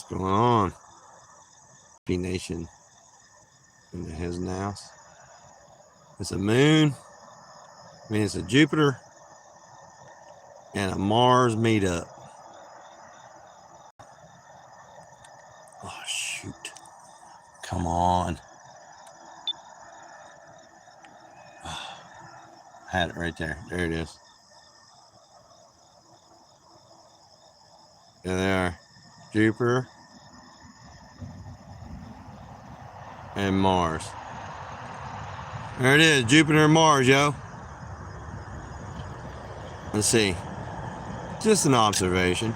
What's going on? P Nation in the his house. It's a moon. I mean, it's a Jupiter and a Mars meetup. Oh, shoot. Come on. Oh, had it right there. There it is. There they are. Jupiter and Mars. There it is. Jupiter and Mars, yo. Let's see. Just an observation.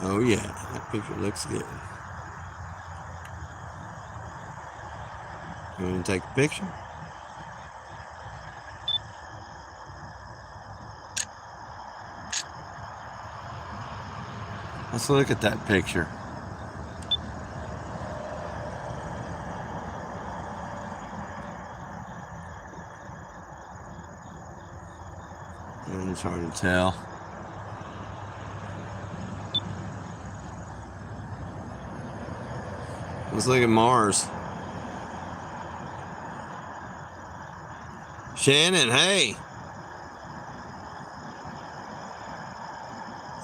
Oh, yeah. That picture looks good. You want to take a picture? Let's look at that picture. And it's hard to tell. Let's look at Mars. Shannon, hey.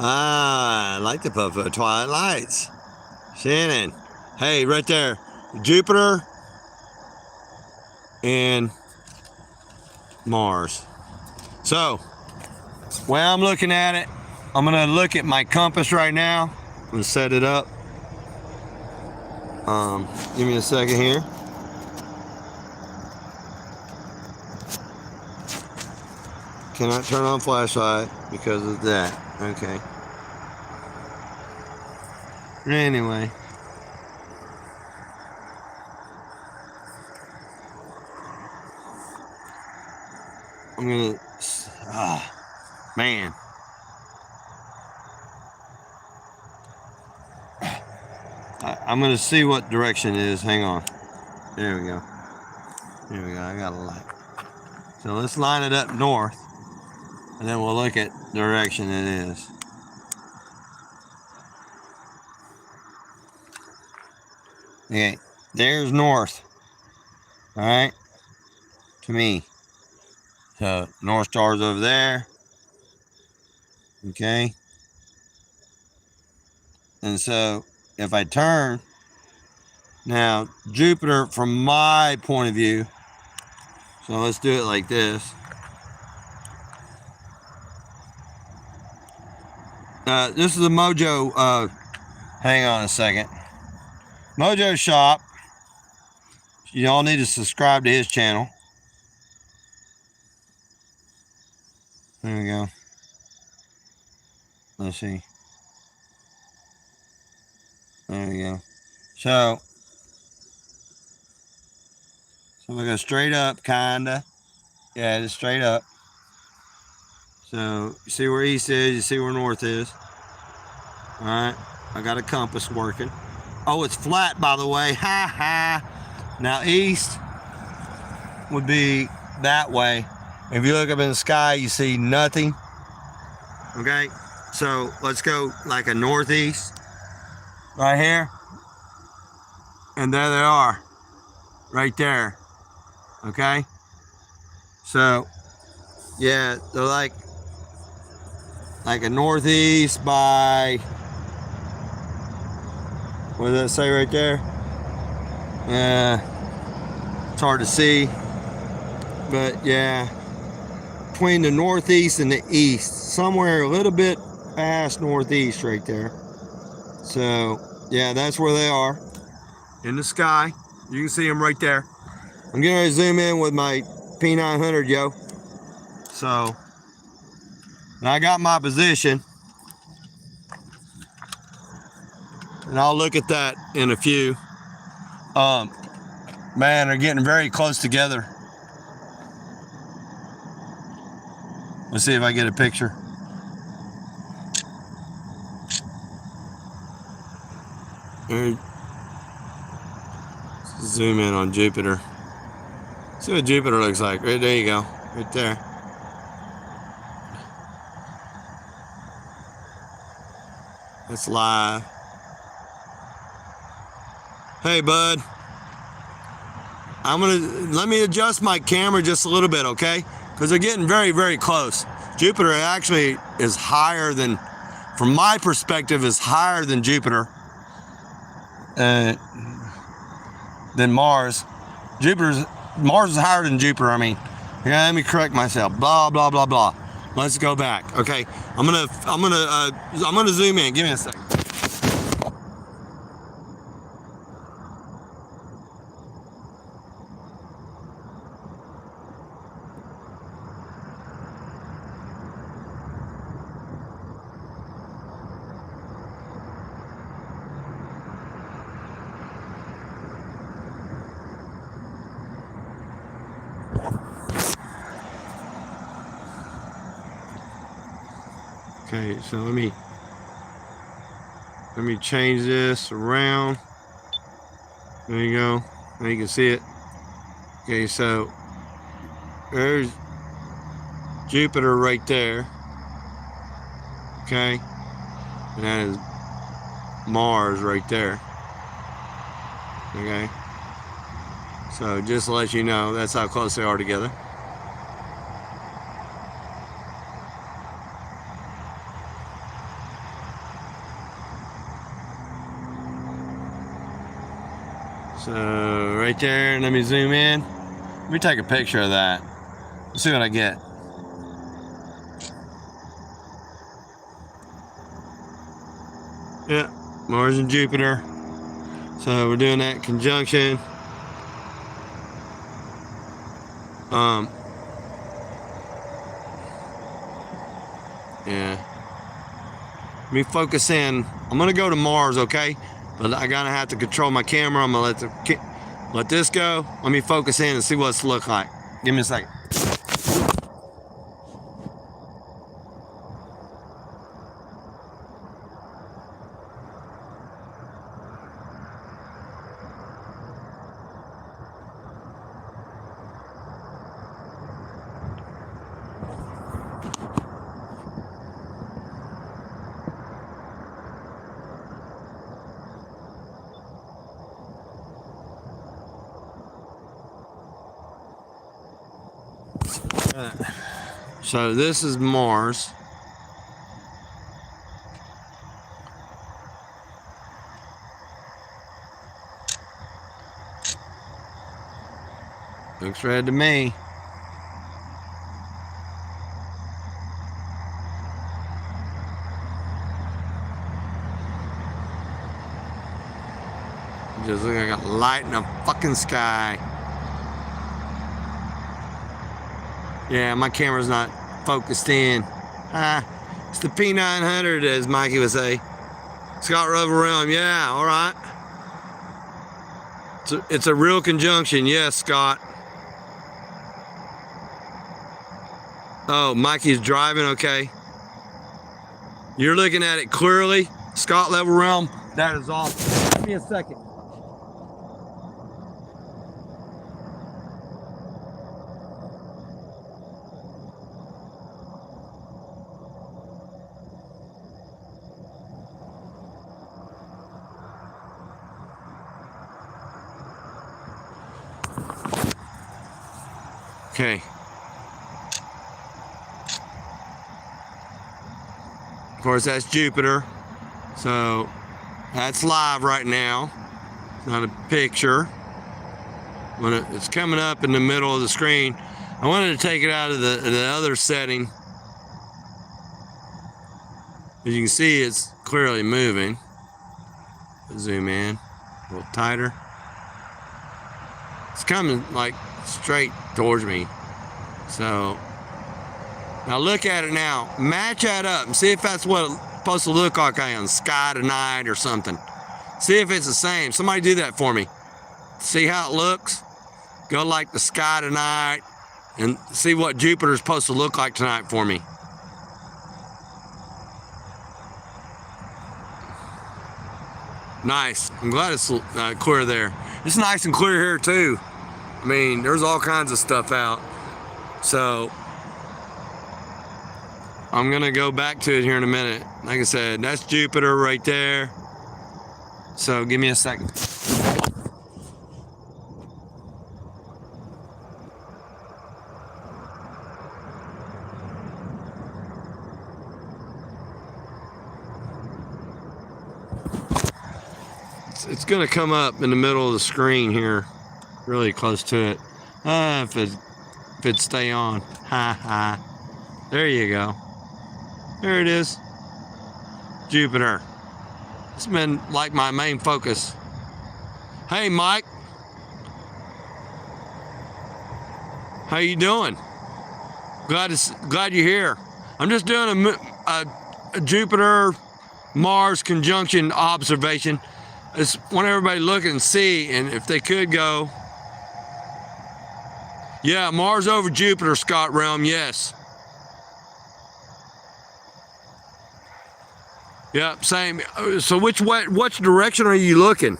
I like the Puffo Twilight Lights. Shannon, hey, right there. Jupiter and Mars. So, when I'm looking at it, I'm going to look at my compass right now. I'm going to set it up. Give me a second here. Cannot turn on flashlight because of that. Okay. Anyway. I'm gonna, man. I'm gonna see what direction it is. Hang on. There we go. There we go. I got a light. So let's line it up north, and then we'll look at the direction it is. Okay, there's north. All right, to me. So North Star's over there. Okay. And so if I turn, now Jupiter from my point of view, so let's do it like this. This is a Mojo, hang on a second. Mojo Shop. You all need to subscribe to his channel. There we go. Let's see. There we go. So we go straight up, kinda. Yeah, just straight up. So you see where east is, you see where north is. All right, I got a compass working. Oh, it's flat, by the way. Ha ha. Now east would be that way. If you look up in the sky, you see nothing. Okay, so let's go like a northeast right here. And there they are, right there. Okay, so yeah, they're like a northeast by, what does that say right there? It's hard to see, but yeah, between the northeast and the east, somewhere a little bit past northeast right there. So yeah, that's where they are in the sky. You can see them right there. I'm getting ready to zoom in with my P900, yo. So, and I got my position. And I'll look at that in a few. Man, they're getting very close together. Let's see if I get a picture. Zoom in on Jupiter. See what Jupiter looks like. Right there you go. Right there. It's live. Hey, bud. Let me adjust my camera just a little bit, okay? Because they're getting very, very close. Jupiter actually is higher than, from my perspective, is higher than Jupiter, than Mars. Mars is higher than Jupiter. I mean, yeah. Let me correct myself. Blah blah blah blah. Let's go back. Okay, I'm gonna zoom in. Give me a second. Okay, so let me change this around. There you go. Now you can see it. Okay, so there's Jupiter right there. Okay, and that is Mars right there. Okay, so just to let you know, that's how close they are together. So right there, let me zoom in. Let me take a picture of that. Let's see what I get. Yeah, Mars and Jupiter. So we're doing that conjunction. Yeah. Let me focus in. I'm gonna go to Mars, okay? But I gotta have to control my camera. I'm gonna let this go. Let me focus in and see what it's look like. Give me a second. So this is Mars. Looks red to me. Just look like a light in the fucking sky. Yeah, my camera's not focused in. It's the P900, as Mikey would say. Scott Rover Realm, yeah, all right. It's a real conjunction, yes, Scott. Oh, Mikey's driving, okay. You're looking at it clearly, Scott Level Realm. That is awesome. Give me a second. Okay. Of course, that's Jupiter. So that's live right now. It's not a picture. When it's coming up in the middle of the screen, I wanted to take it out of the other setting. As you can see, it's clearly moving. Zoom in a little tighter. It's coming like straight towards me. So now look at it now. Match that up and see if that's what it's supposed to look like on Sky Tonight or something. See if it's the same. Somebody do that for me. See how it looks? Go like the Sky Tonight and see what Jupiter's supposed to look like tonight for me. Nice. I'm glad it's clear there. It's nice and clear here too. I mean, there's all kinds of stuff out. So, all I'm gonna go back to it here in a minute. Like I said, that's Jupiter right there. So give me a second. It's gonna come up in the middle of the screen here, really close to it. If it stay on, ha ha. There you go. There it is. Jupiter. It's been like my main focus. Hey, Mike. How you doing? Glad you're here. I'm just doing a Jupiter Mars conjunction observation. I just want everybody to look and see, and if they could go. Yeah, Mars over Jupiter, Scott Realm, yes. Yep, same. So which direction are you looking?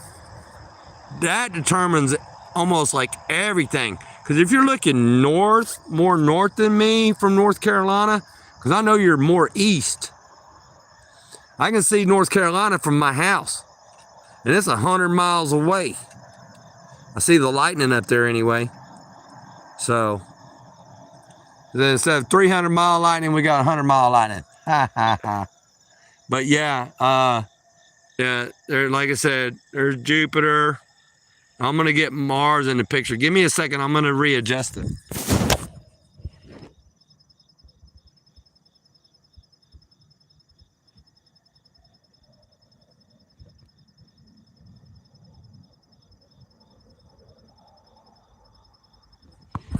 That determines almost like everything. Because if you're looking north, more north than me from North Carolina, because I know you're more east, I can see North Carolina from my house. And it's 100 miles away. I see the lightning up there anyway. So, then instead of 300-mile lightning, we got 100-mile lightning. Ha ha ha. But yeah, there, like I said, there's Jupiter. I'm gonna get Mars in the picture. Give me a second, I'm gonna readjust it.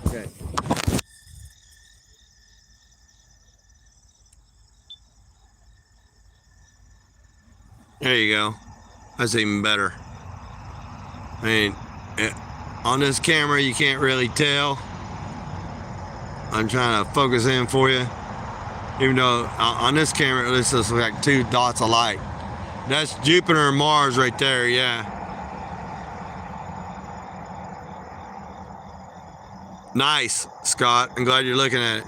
Okay. There you go. That's even better. I mean, on this camera you can't really tell. I'm trying to focus in for you. Even though on this camera this looks like two dots of light. That's Jupiter and Mars right there, yeah. Nice, Scott. I'm glad you're looking at it.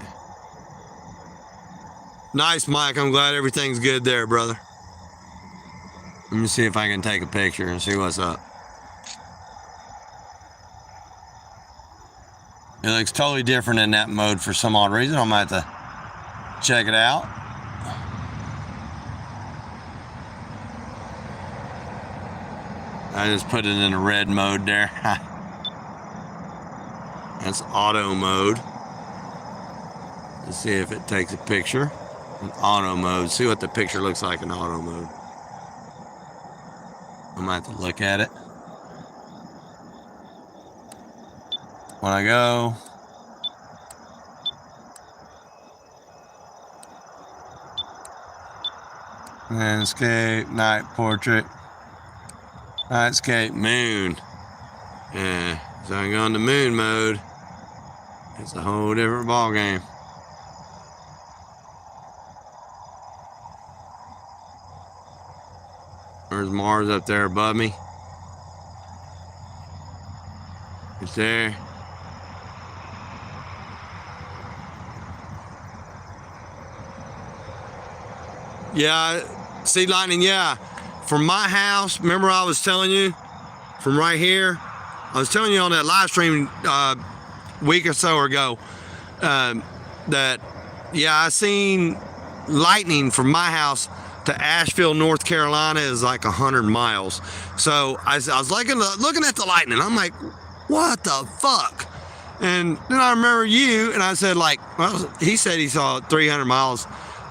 Nice, Mike. I'm glad everything's good there, brother. Let me see if I can take a picture and see what's up. It looks totally different in that mode for some odd reason. I'm gonna have to check it out. I just put it in a red mode there. That's auto mode. Let's see if it takes a picture in auto mode. See what the picture looks like in auto mode. I'm gonna have to look at it. When I go, landscape, night portrait, nightscape, moon. Yeah, so I go into moon mode. It's a whole different ball game. There's Mars up there above me. It's there. Yeah, see lightning, yeah. From my house, remember I was telling you, from right here, I was telling you on that live stream week or so ago that, yeah, I seen lightning from my house to Asheville, North Carolina is like 100 miles. So I was looking at the lightning. I'm like, what the fuck? And then I remember you, and I said, like, well, he said he saw 300 miles.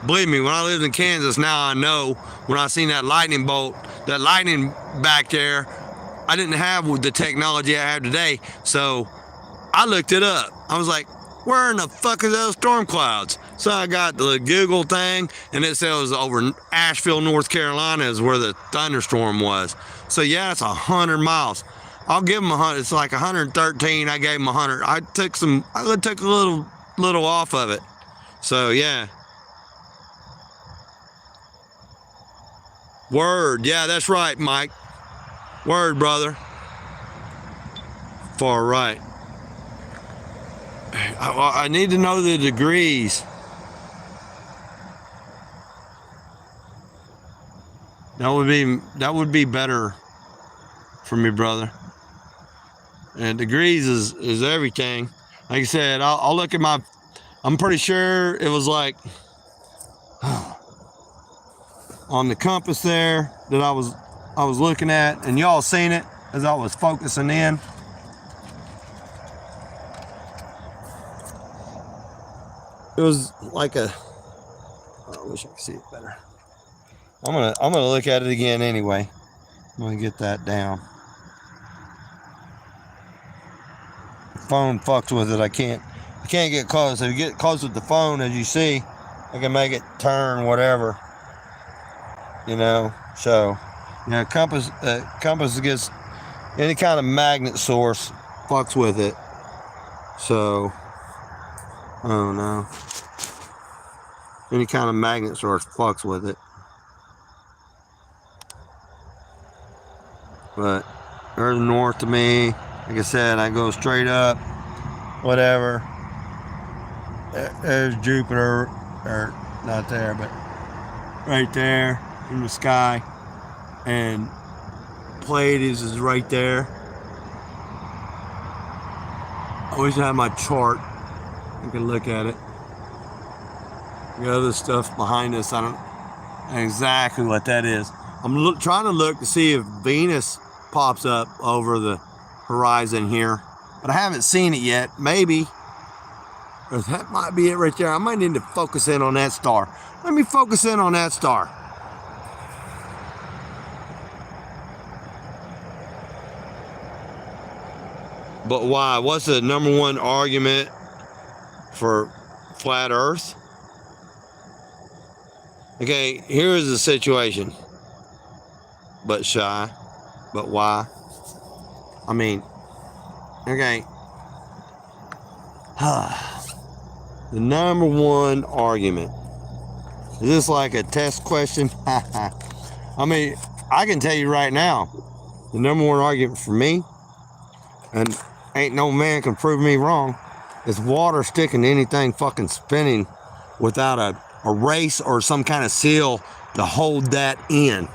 Believe me, when I lived in Kansas, now I know when I seen that lightning bolt, that lightning back there, I didn't have the technology I have today. So I looked it up. I was like, where in the fuck are those storm clouds? So I got the Google thing, and it says over Asheville, North Carolina is where the thunderstorm was. So yeah, it's 100 miles. I'll give them 100. It's like 113. I gave them 100. I took a little off of it. So yeah. Word. Yeah, that's right, Mike. Word, brother. Far right. I need to know the degrees. That would be better for me, brother. And degrees is everything. Like I said, I'll look at my. I'm pretty sure it was like on the compass there that I was looking at, and y'all seen it as I was focusing in. It was like a. I wish I could see it better. I'm gonna look at it again anyway. I'm gonna get that down. Phone fucks with it. I can't get close. If you get close with the phone, as you see, I can make it turn whatever. You know, so yeah, compass gets any kind of magnet source fucks with it. So I don't know. Any kind of magnet source fucks with it. But there's north to me. Like I said, I go straight up, whatever. There's Jupiter, or not there, but right there in the sky. And Pleiades is right there. I wish I had my chart. You can look at it. The other stuff behind us, I don't know exactly what that is. I'm trying to look to see if Venus pops up over the horizon here, but I haven't seen it yet. Maybe. Or that might be it right there. I might need to focus in on that star. Let me focus in on that star. But why? What's the number one argument for flat Earth? Okay, here's the situation. But shy. But why? I mean, okay. The number one argument. Is this like a test question? I mean, I can tell you right now, the number one argument for me, and ain't no man can prove me wrong, is water sticking to anything fucking spinning without a race or some kind of seal to hold that in.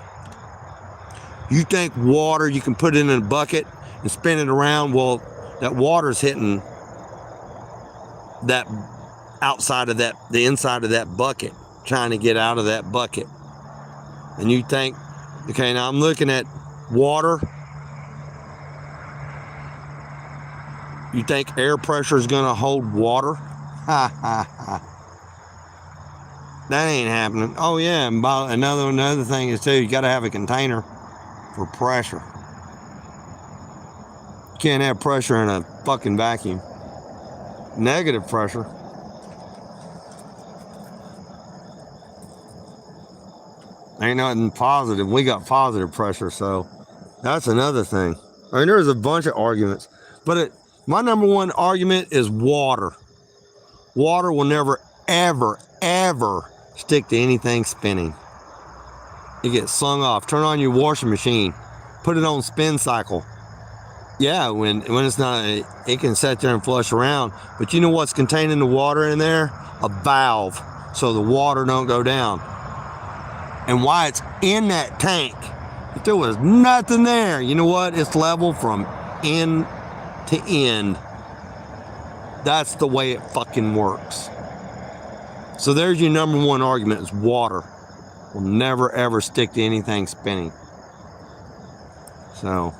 You think water, you can put it in a bucket and spin it around? Well, that water's hitting that outside of that, the inside of that bucket, trying to get out of that bucket. And you think, okay, now I'm looking at water. You think air pressure is going to hold water? Ha ha ha. That ain't happening. Oh yeah, and another thing is too, you got to have a container for pressure. You can't have pressure in a fucking vacuum. Negative pressure. Ain't nothing positive. We got positive pressure, so that's another thing. I mean, there's a bunch of arguments, but my number one argument is water. Water will never, ever, ever stick to anything spinning. It gets slung off. Turn on your washing machine. Put it on spin cycle. Yeah, when it's not, it can sit there and flush around. But you know what's containing the water in there? A valve, so the water don't go down. And why it's in that tank, if there was nothing there, you know what? It's level from end to end. That's the way it fucking works. So there's your number one argument, is water will never ever stick to anything spinning. So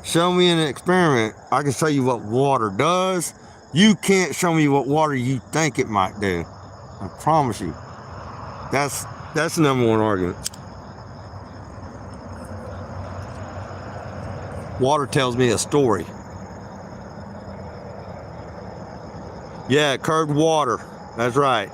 show me an experiment. I can show you what water does. You can't show me what water you think it might do. I promise you. That's the number one argument. Water tells me a story. Yeah, curved water. That's right.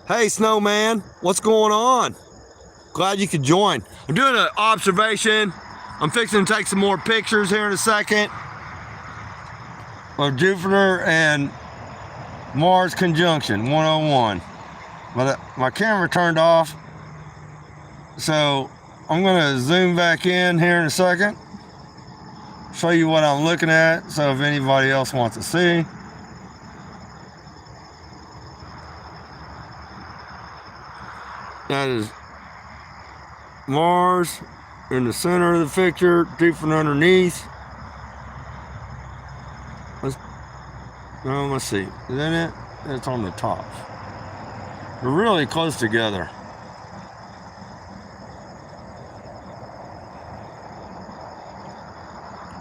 Hey, Snowman, what's going on? Glad you could join. I'm doing an observation. I'm fixing to take some more pictures here in a second of Jupiter and Mars conjunction 101. But my camera turned off, so I'm gonna zoom back in here in a second show you what I'm looking at, so if anybody else wants to see. That is Mars in the center of the picture, deep from underneath. Let's see. Is that it? It's on the top. They're really close together.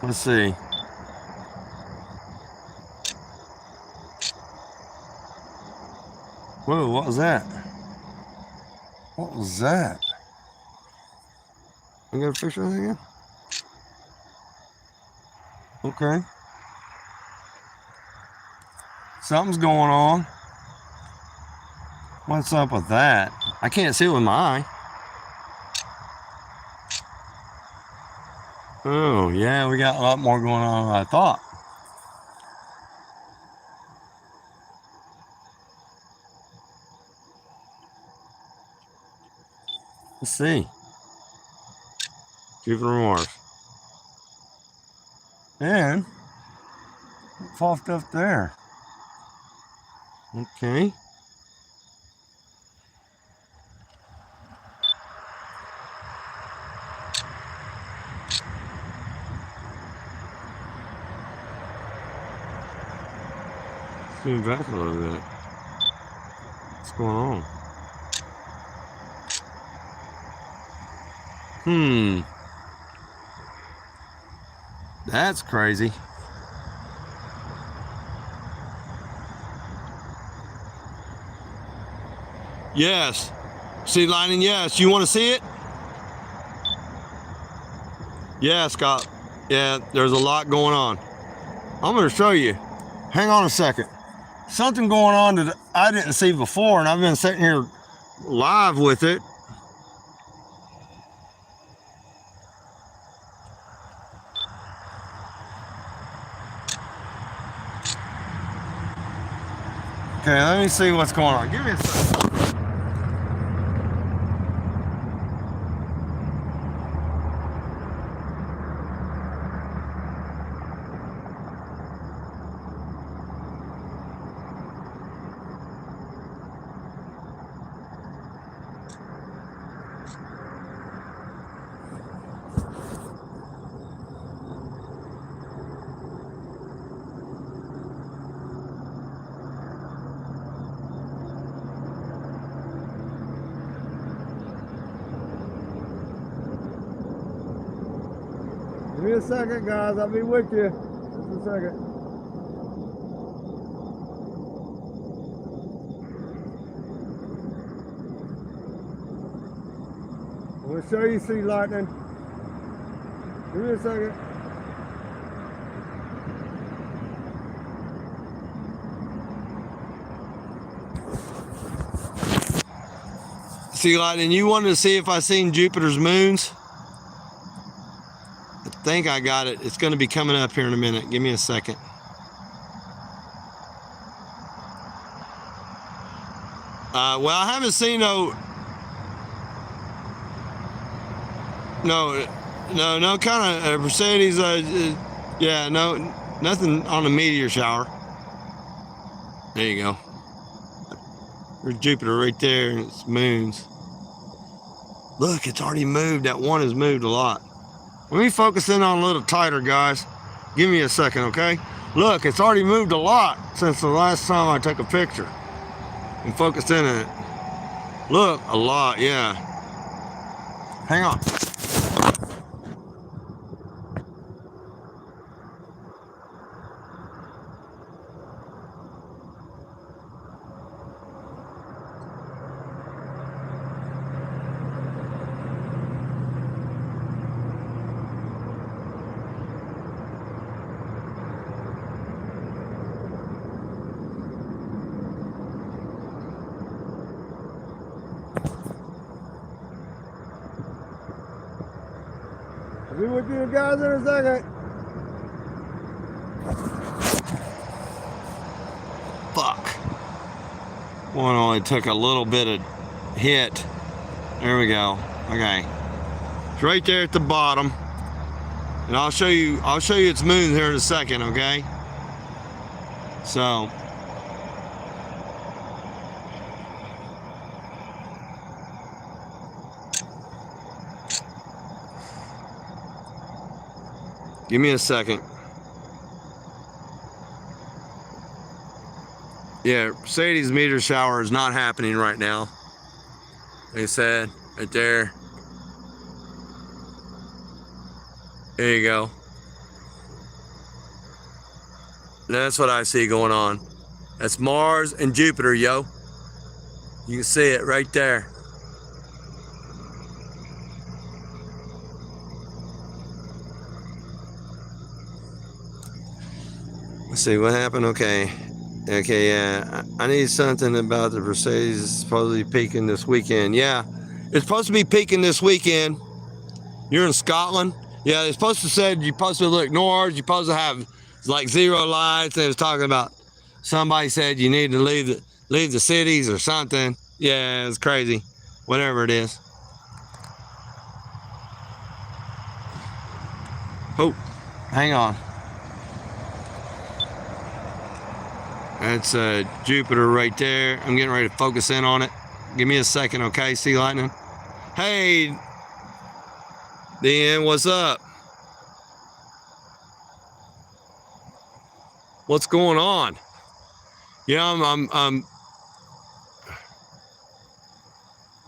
Let's see. Whoa, what was that? What was that? I got a picture of it again? Okay. Something's going on. What's up with that? I can't see it with my eye. Oh, yeah, we got a lot more going on than I thought. Let's see. Jupiter and Mars. And it popped up there. Okay. Zoom back a little bit. What's going on? That's crazy. Yes. See lightning? Yes. You want to see it? Yeah, Scott. Yeah, there's a lot going on. I'm going to show you. Hang on a second. Something going on that I didn't see before, and I've been sitting here live with it. Okay, let me see what's going on. Give me a second. Give me a second, guys. I'll be with you. Just a second. I'm going to show you sea lightning. Give me a second. Sea lightning, you wanted to see if I seen Jupiter's moons? I think I got it. It's going to be coming up here in a minute. Give me a second. Well, I haven't seen no kind of Mercedes. Yeah, no, nothing on a meteor shower. There you go. There's Jupiter right there, and it's moons. Look, it's already moved. That one has moved a lot. Let me focus in on a little tighter, guys. Give me a second, okay? Look, it's already moved a lot since the last time I took a picture and focused in on it. Look, a lot, yeah. Hang on. I'll be with you guys in a second. Fuck. One only took a little bit of hit. There we go. Okay. It's right there at the bottom. And I'll show you its moon here in a second, okay? So give me a second. Yeah, Sadie's meteor shower is not happening right now. Like I said, right there. There you go. That's what I see going on. That's Mars and Jupiter, yo. You can see it right there. Let's see what happened. Okay, yeah. I need something about the Perseids supposedly peaking this weekend. Yeah, it's supposed to be peaking this weekend. You're in Scotland. Yeah, it's supposed to said you're supposed to look north. You're supposed to have like zero lights. They was talking about somebody said you need to leave the cities or something. Yeah, it's crazy. Whatever it is. Oh, hang on. That's Jupiter right there. I'm getting ready to focus in on it. Give me a second, okay? Sea lightning. Hey, Dan, what's up? What's going on? Yeah,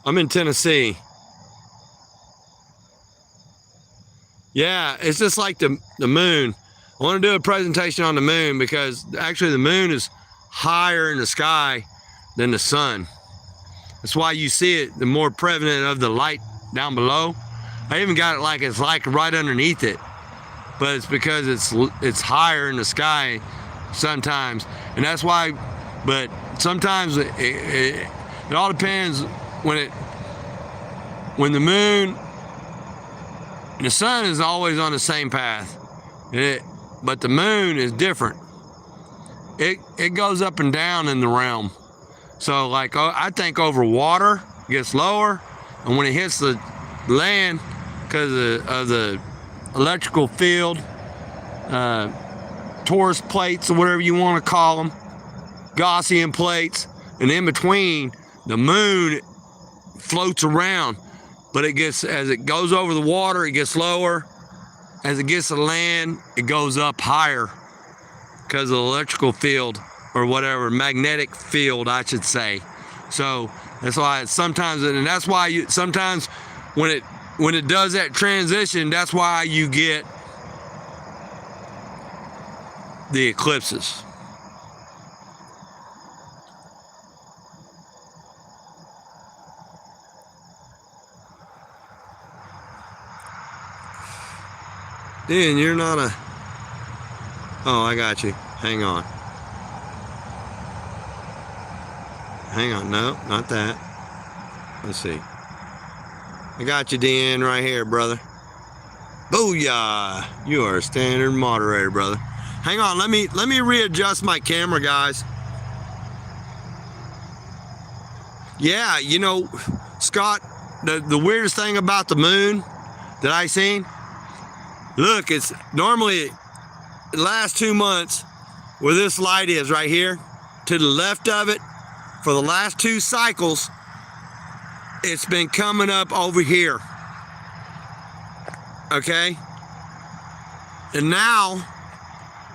I'm in Tennessee. Yeah, it's just like the moon. I want to do a presentation on the moon because actually the moon is higher in the sky than the sun. That's why you see it, the more prevalent of the light down below. I even got it like it's like right underneath it, but it's because it's higher in the sky sometimes, and that's why. But sometimes it all depends when the moon and the sun is always on the same path, but the moon is different. It goes up and down in the realm. So like I think over water it gets lower, and when it hits the land, because of the electrical field, Taurus plates or whatever you want to call them, Gaussian plates, and in between the moon floats around, but as it goes over the water it gets lower. As it gets to land it goes up higher because of the electrical field or whatever, magnetic field I should say. So that's why sometimes, and that's why sometimes when it does that transition, that's why you get the eclipses. Dan, you're not a... Oh, I got you. Hang on. Hang on. No, not that. Let's see. I got you, Dan, right here, brother. Booyah! You are a standard moderator, brother. Hang on. Let me readjust my camera, guys. Yeah, you know, Scott, the weirdest thing about the moon that I seen, look, it's normally the last 2 months where this light is right here to the left of it. For the last 2 cycles, it's been coming up over here. Okay? And now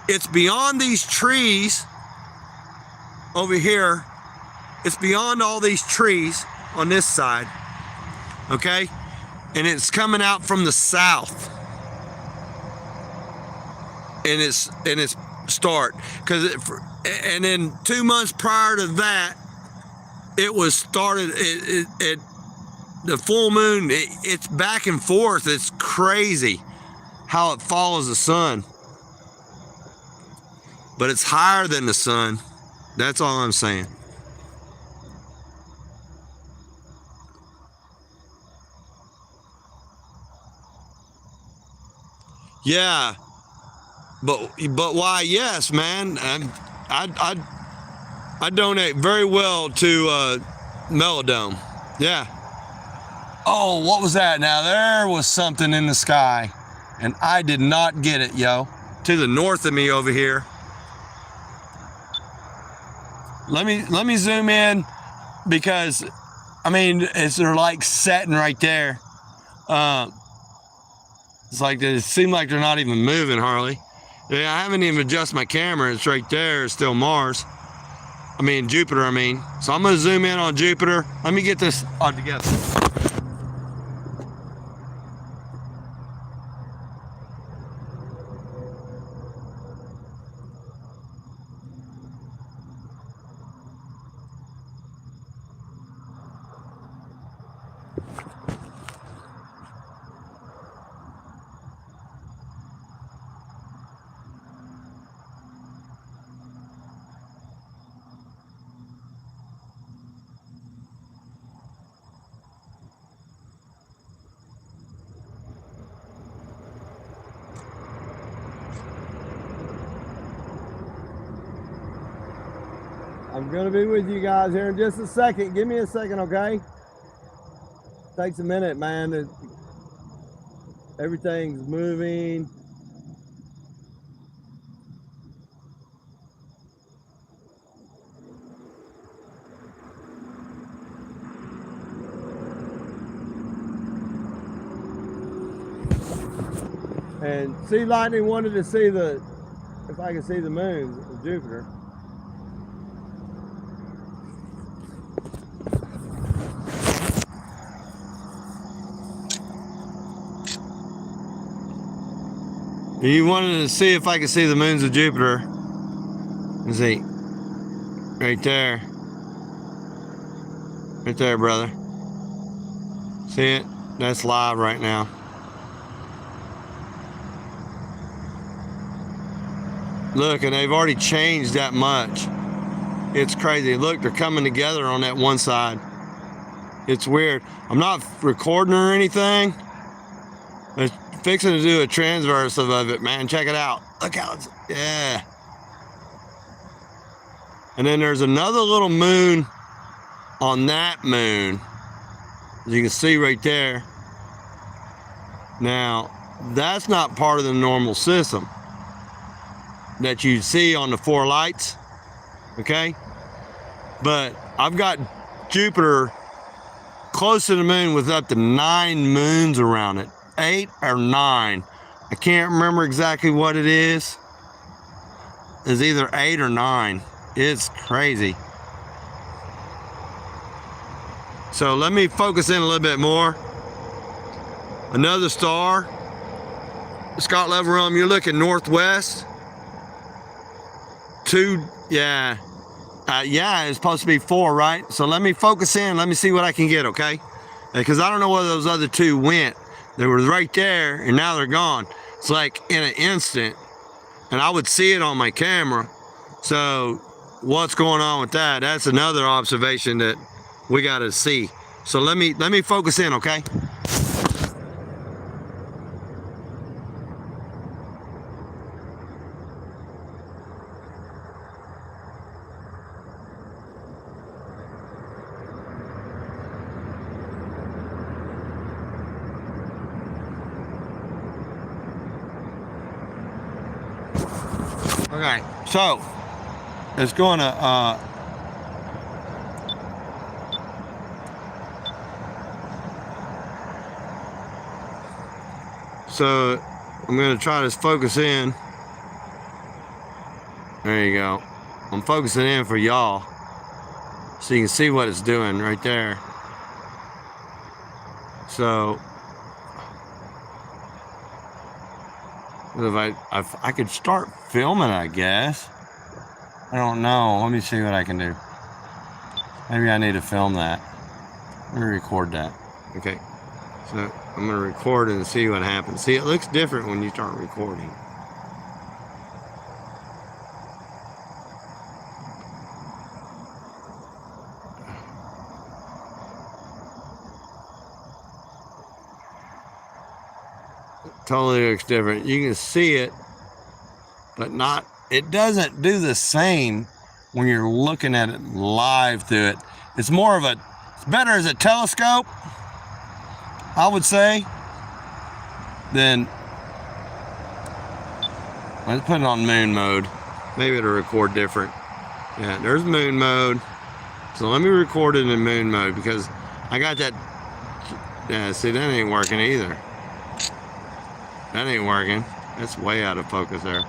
it's beyond these trees over here. It's beyond all these trees on this side. Okay? And it's coming out from the south. And it's start, and then 2 months prior to that, it was started. The full moon. It's back and forth. It's crazy how it follows the sun, but it's higher than the sun. That's all I'm saying. Yeah. But why? Yes, man. I donate very well to Melodome. Yeah. Oh, what was that? Now there was something in the sky. and I did not get it, yo. To the north of me over here. Let me zoom in, because I mean, they're like setting right there. It's like it seems like they're not even moving hardly. Yeah, I haven't even adjusted my camera. It's right there. It's still Mars. I mean, Jupiter, I mean. So I'm going to zoom in on Jupiter. Let me get this all together. I'm gonna be with you guys here in just a second. Give me a second, okay? Takes a minute, man. Everything's moving. And Sea Lightning wanted to see if I could see the moons of Jupiter. You wanted to see if I could see the moons of Jupiter. Let's see. Right there. Right there, brother. See it? That's live right now. Look, and they've already changed that much. It's crazy. Look, they're coming together on that one side. It's weird. I'm not recording or anything. They're fixing to do a transverse of it, man. Check it out. Look how it's, yeah. And then there's another little moon on that moon, as you can see right there. Now, that's not part of the normal system that you see on the four lights, okay? But I've got Jupiter close to the moon with up to 9 moons around it. 8 or 9. I can't remember exactly what it is. It's either 8 or 9. It's crazy. So let me focus in a little bit more. Another star. Scott Leverum, you're looking northwest. 2, yeah. Yeah, it's supposed to be 4, right? So let me focus in. Let me see what I can get, okay? Because I don't know where those other 2 went. They were right there, and now they're gone. It's like in an instant, and I would see it on my camera. So what's going on with that? That's another observation that we got to see. So let me focus in, okay? Okay, so it's going to so I'm going to try to focus in. There you go. I'm focusing in for y'all so you can see what it's doing right there. So if I could start filming, I guess. I don't know. Let me see what I can do. Maybe I need to film that. Let me record that. Okay. So I'm going to record and see what happens. See, it looks different when you start recording. Totally looks different. You can see it, but not, it doesn't do the same when you're looking at it live through it. It's more of a, it's better as a telescope, I would say, than Let's put it on moon mode. Maybe it'll record different. Yeah, there's moon mode. So let me record it in moon mode because I got that. Yeah, see, that ain't working either. That ain't working. That's way out of focus there.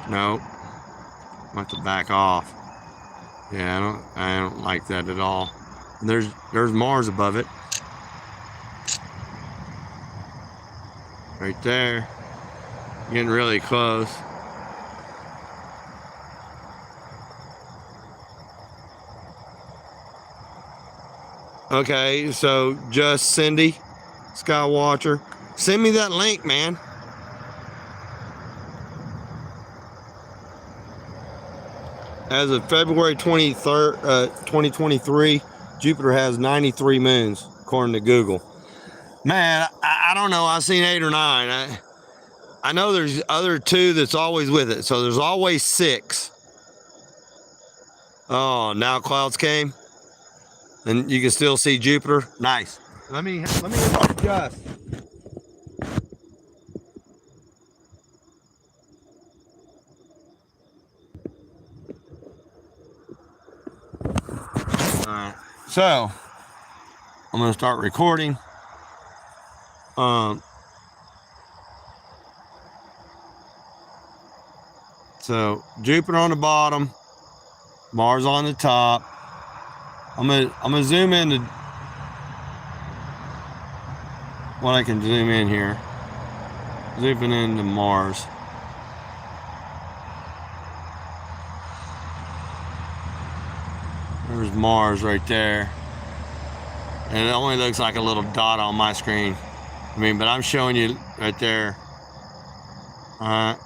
Nope. I have to back off. Yeah, I don't like that at all. And there's Mars above it. Right there. Getting really close. Okay, so just Cindy Skywatcher. Send me that link, man. As of February 23rd, 2023, Jupiter has 93 moons, according to Google. Man, I don't know. I've seen 8 or 9. I know there's other 2 that's always with it. So there's always 6. Oh, now clouds came. And you can still see Jupiter. Nice. Let me adjust. Alright. So I'm gonna start recording. So Jupiter on the bottom, Mars on the top. I'm gonna zoom in to what I can zoom in here. Zooming into Mars. There's Mars right there. And it only looks like a little dot on my screen. I mean, but I'm showing you right there. Alright.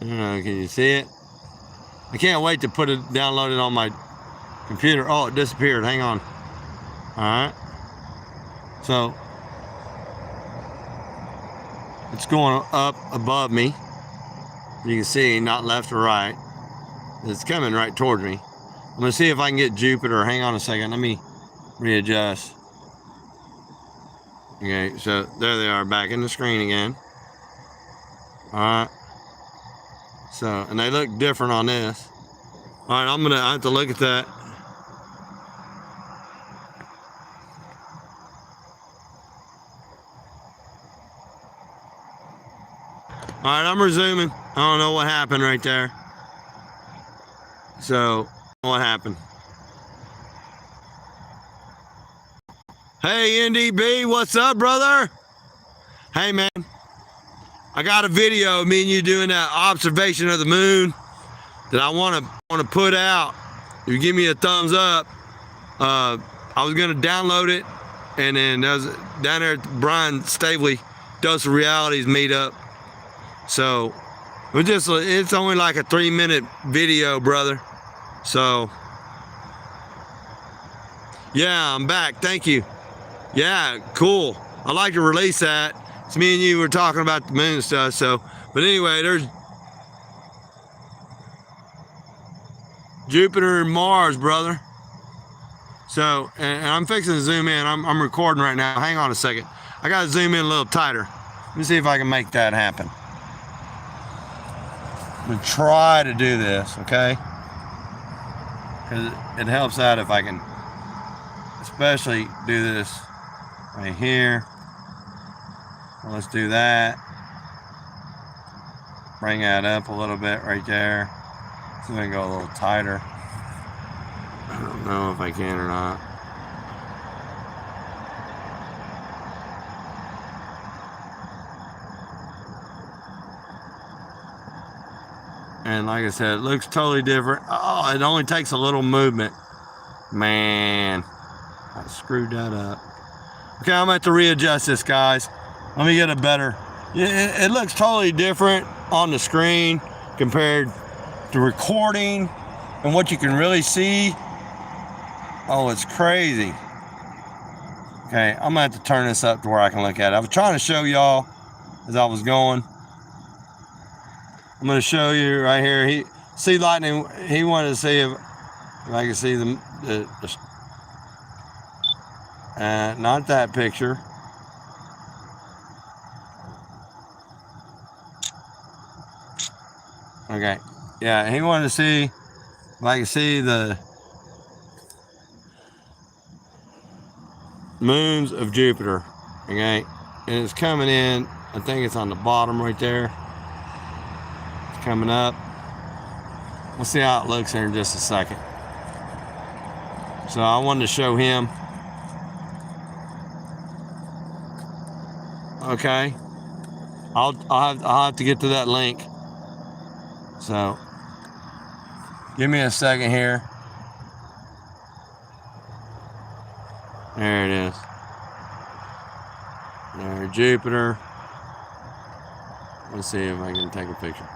I don't know, can you see it? I can't wait to put it, download it on my computer. Oh, it disappeared, hang on. Alright. So, it's going up above me. You can see, not left or right. It's coming right towards me. I'm gonna see if I can get Jupiter. Hang on a second, let me readjust. Okay, so there they are, back in the screen again. Alright. So, and they look different on this. Alright, I have to look at that. Alright, I'm resuming. I don't know what happened right there. So, what happened? Hey, NDB, what's up, brother? Hey, man. I got a video of me and you doing that observation of the moon that I want to put out. If you give me a thumbs up, I was gonna download it, and then there's down there at Brian Stavely Dose of Realities meetup. So it's only like a 3-minute video, brother. So yeah, I'm back. Thank you. Yeah, cool. I'd like to release that. It's me and you were talking about the moon stuff. So, but anyway, there's Jupiter and Mars, brother. So, and I'm fixing to zoom in. I'm recording right now. Hang on a second. I got to zoom in a little tighter. Let me see if I can make that happen. I'm going to try to do this, okay? Because it helps out if I can especially do this right here. So let's do that. Bring that up a little bit right there. So we can go a little tighter. I don't know if I can or not. And like I said, it looks totally different. Oh, it only takes a little movement. Man, I screwed that up. Okay, I'm going to have to readjust this, guys. Let me get a better. It looks totally different on the screen compared to recording and what you can really see. Oh, it's crazy. Okay, I'm going to have to turn this up to where I can look at it. I was trying to show y'all as I was going. I'm going to show you right here. See lightning. He wanted to see if I can see not that picture. Okay. Yeah, he wanted to see if I can see the moons of Jupiter. Okay. And it's coming in. I think it's on the bottom right there. It's coming up. We'll see how it looks here in just a second. So I wanted to show him. Okay. I'll have to get to that link. So give me a second here. There it is. There, Jupiter. Let's see if I can take a picture.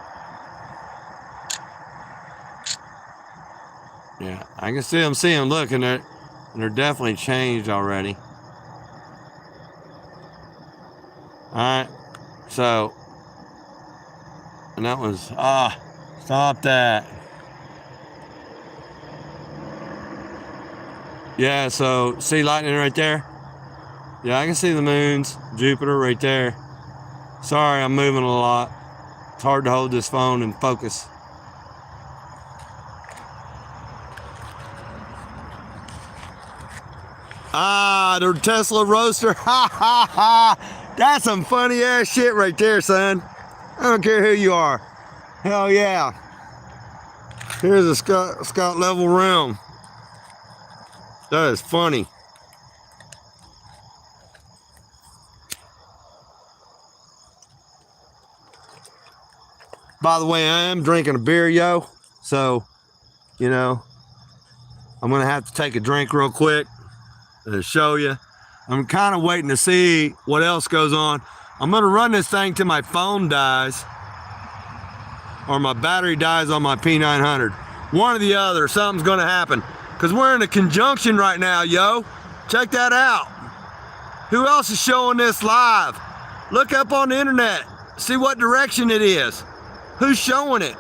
Yeah, I can see them. Look, and they're definitely changed already. All right. So, and that was stop that. Yeah. So see lightning right there. Yeah, I can see the moons, Jupiter right there. Sorry, I'm moving a lot. It's hard to hold this phone and focus. The Tesla Roadster. Ha ha ha. That's some funny ass shit right there, son. I don't care who you are. Hell yeah. Here's a Scott level room. That is funny. By the way, I am drinking a beer, yo. So, you know, I'm going to have to take a drink real quick to show you. I'm kind of waiting to see what else goes on. I'm going to run this thing till my phone dies or my battery dies on my P900. One or the other, something's going to happen. Because we're in a conjunction right now, yo. Check that out. Who else is showing this live? Look up on the internet. See what direction it is. Who's showing it?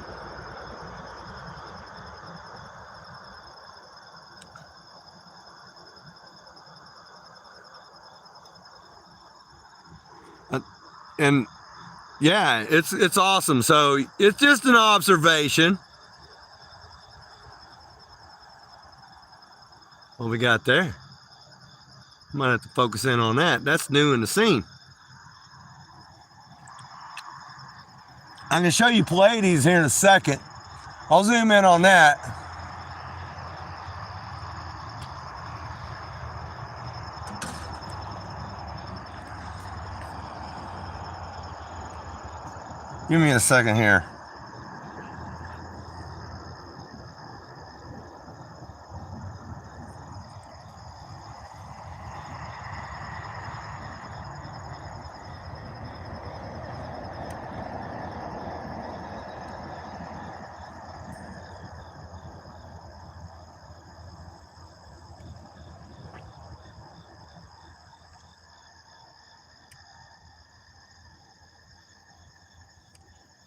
And yeah, it's awesome. So it's just an observation. What we got there? Might have to focus in on that. That's new in the scene. I'm gonna show you Pleiades here in a second. I'll zoom in on that. Give me a second here.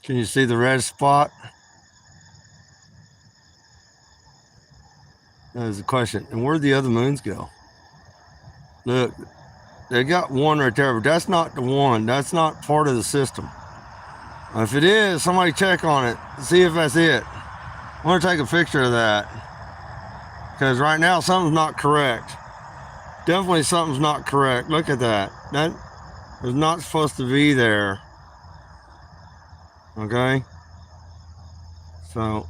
Can you see the red spot? That is the question. And where'd the other moons go? Look, they got one right there, but that's not the one. That's not part of the system. If it is, somebody check on it. See if that's it. I want to take a picture of that. Because right now, something's not correct. Definitely something's not correct. Look at that. That is not supposed to be there. Okay? So,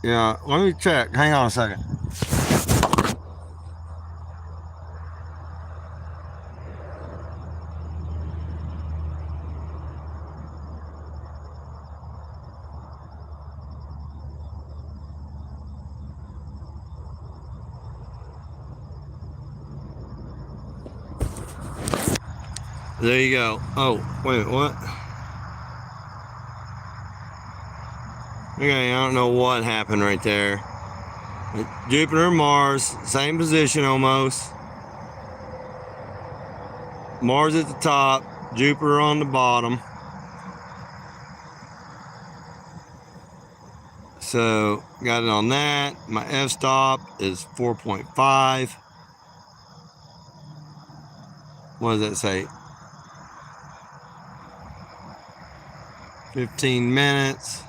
yeah, let me check. Hang on a second. There you go. Oh, wait, what? Okay, I don't know what happened right there. Jupiter and Mars, same position almost. Mars at the top, Jupiter on the bottom. So, got it on that. My f-stop is 4.5. What does that say? 15 minutes.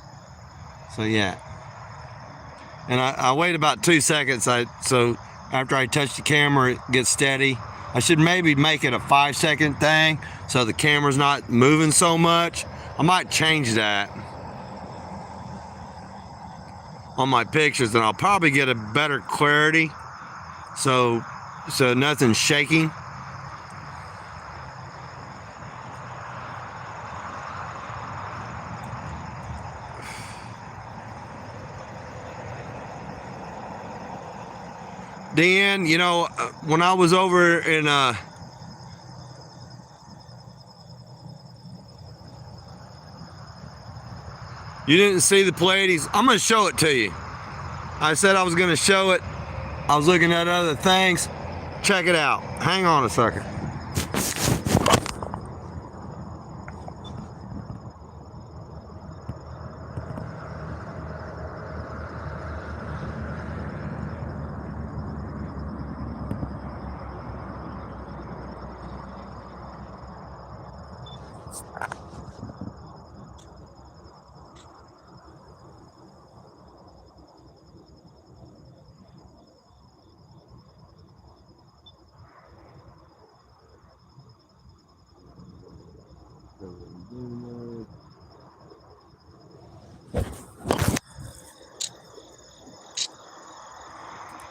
So yeah. And I wait about 2 seconds. So after I touch the camera, it gets steady. I should maybe make it a 5-second thing so the camera's not moving so much. I might change that on my pictures, and I'll probably get a better clarity. So nothing's shaking. Dan, you know, when I was over in you didn't see the Pleiades. I'm gonna show it to you. I said I was gonna show it. I was looking at other things. Check it out. Hang on a second.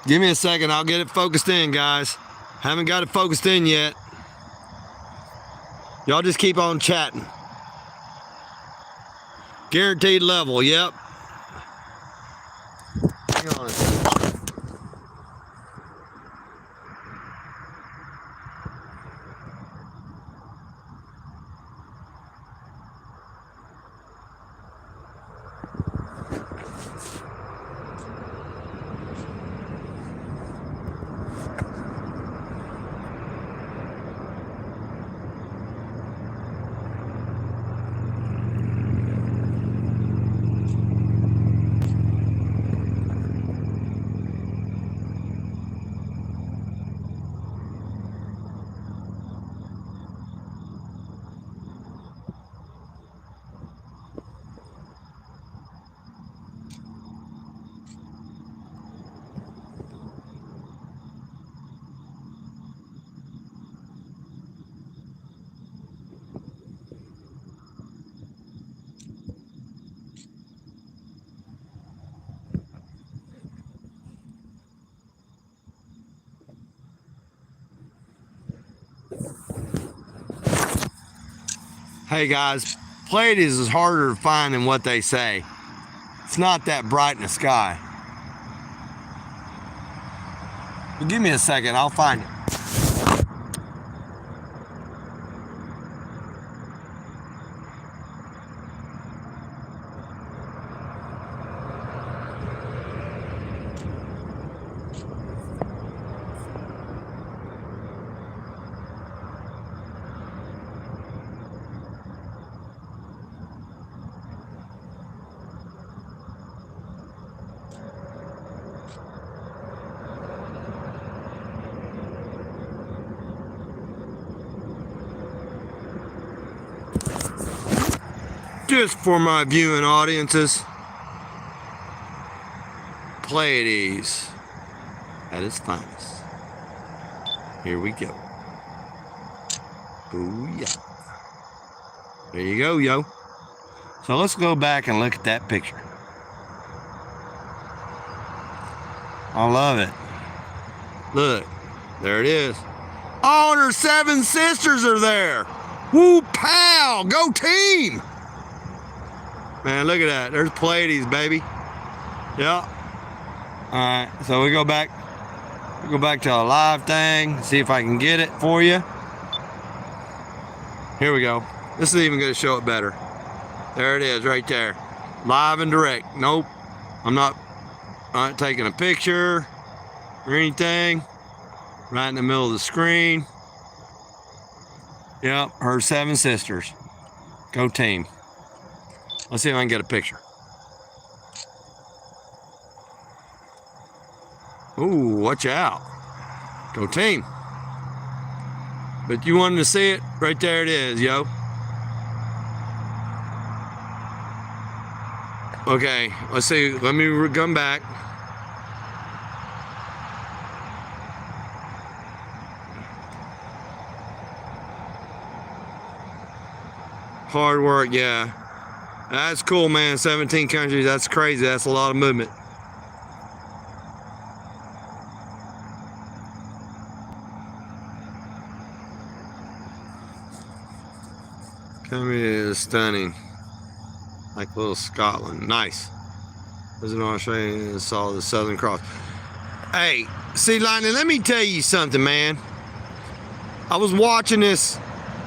Give me a second, I'll get it focused in, guys. Haven't got it focused in yet. Y'all just keep on chatting. Guaranteed level, yep. Hang on a second. Hey guys, Pleiades is harder to find than what they say. It's not that bright in the sky. But give me a second, I'll find it. Just for my viewing audiences, Pleiades at its finest. Here we go. Booyah. There you go, yo. So let's go back and look at that picture. I love it. Look, there it is. Oh, and her 7 sisters are there. Woo, pow, go team. Man, look at that. There's Pleiades, baby. Yeah. All right, so we go back to a live thing, see if I can get it for you. Here we go. This is even going to show it better. There it is, right there. Live and direct. Nope. I'm not taking a picture or anything. Right in the middle of the screen. Yep, her 7 sisters. Go team. Let's see if I can get a picture. Ooh, watch out. Go team. But you wanted to see it? Right there it is, yo. Okay, let's see. Let me come back. Hard work, yeah. That's cool, man. 17 countries. That's crazy. That's a lot of movement. Come here, stunning. Like little Scotland. Nice. Visited Australia and saw the Southern Cross. Hey, see, Lightning, let me tell you something, man. I was watching this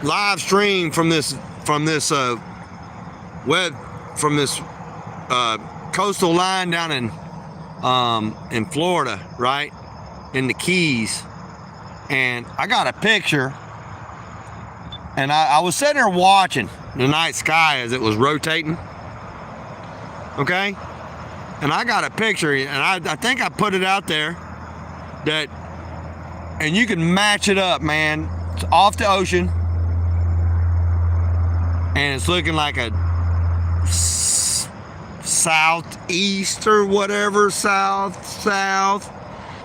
live stream from this coastal line down in Florida, right? In the Keys. And I got a picture. And I was sitting there watching the night sky as it was rotating. Okay? And I got a picture, and I think I put it out there that, and you can match it up, man. It's off the ocean, and it's looking like a southeast or whatever, south,